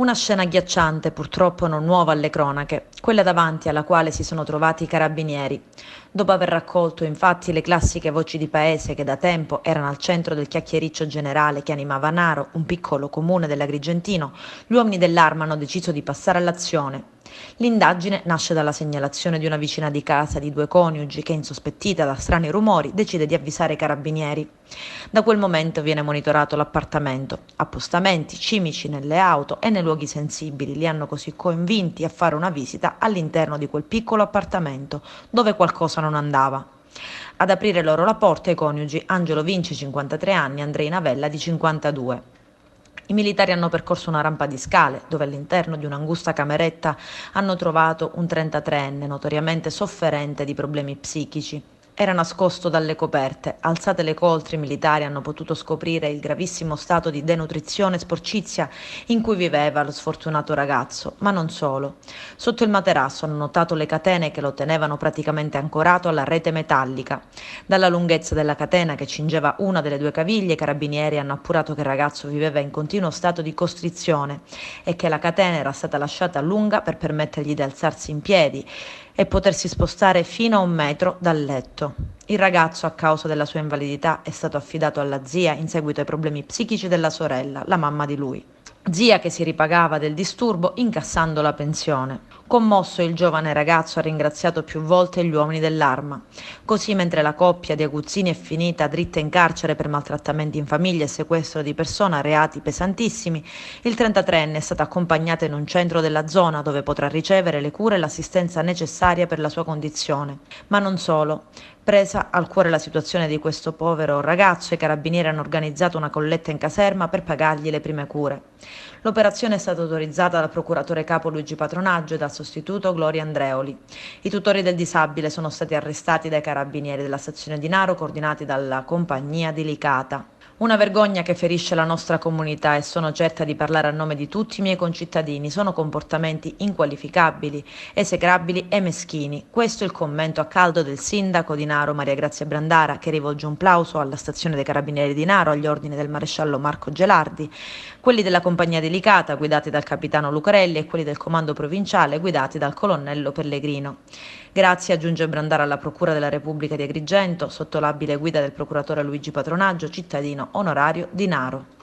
Una scena agghiacciante, purtroppo non nuova alle cronache, quella davanti alla quale si sono trovati i carabinieri. Dopo aver raccolto infatti le classiche voci di paese che da tempo erano al centro del chiacchiericcio generale che animava Naro, un piccolo comune dell'Agrigentino, gli uomini dell'Arma hanno deciso di passare all'azione. L'indagine nasce dalla segnalazione di una vicina di casa di due coniugi che, insospettita da strani rumori, decide di avvisare i carabinieri. Da quel momento viene monitorato l'appartamento. Appostamenti, cimici nelle auto e nei luoghi sensibili li hanno così convinti a fare una visita all'interno di quel piccolo appartamento dove qualcosa non andava. Ad aprire loro la porta i coniugi Angelo Vinci, 53 anni, e Andrei Navella, di 52. I militari hanno percorso una rampa di scale, dove all'interno di un'angusta cameretta hanno trovato un 33enne, notoriamente sofferente di problemi psichici. Era nascosto dalle coperte. Alzate le coltri, i militari hanno potuto scoprire il gravissimo stato di denutrizione e sporcizia in cui viveva lo sfortunato ragazzo, ma non solo. Sotto il materasso hanno notato le catene che lo tenevano praticamente ancorato alla rete metallica. Dalla lunghezza della catena che cingeva una delle due caviglie, i carabinieri hanno appurato che il ragazzo viveva in continuo stato di costrizione e che la catena era stata lasciata lunga per permettergli di alzarsi in piedi e potersi spostare fino a 1 metro dal letto. Il ragazzo, a causa della sua invalidità, è stato affidato alla zia in seguito ai problemi psichici della sorella, la mamma di lui. Zia che si ripagava del disturbo incassando la pensione. Commosso, il giovane ragazzo ha ringraziato più volte gli uomini dell'Arma. Così, mentre la coppia di aguzzini è finita dritta in carcere per maltrattamenti in famiglia e sequestro di persona, reati pesantissimi, il 33enne è stato accompagnato in un centro della zona dove potrà ricevere le cure e l'assistenza necessaria per la sua condizione. Ma non solo. Presa al cuore la situazione di questo povero ragazzo, i carabinieri hanno organizzato una colletta in caserma per pagargli le prime cure. L'operazione è stata autorizzata dal procuratore capo Luigi Patronaggio e dal sostituto Gloria Andreoli. I tutori del disabile sono stati arrestati dai carabinieri della stazione di Naro, coordinati dalla compagnia di Licata. Una vergogna che ferisce la nostra comunità e sono certa di parlare a nome di tutti i miei concittadini. Sono comportamenti inqualificabili, esecrabili e meschini. Questo è il commento a caldo del sindaco di Naro, Maria Grazia Brandara, che rivolge un plauso alla stazione dei carabinieri di Naro, agli ordini del maresciallo Marco Gelardi, quelli della compagnia di Licata, guidati dal capitano Lucarelli, e quelli del comando provinciale, guidati dal colonnello Pellegrino. Grazie, aggiunge Brandara, alla Procura della Repubblica di Agrigento, sotto l'abile guida del procuratore Luigi Patronaggio, cittadino onorario di Naro.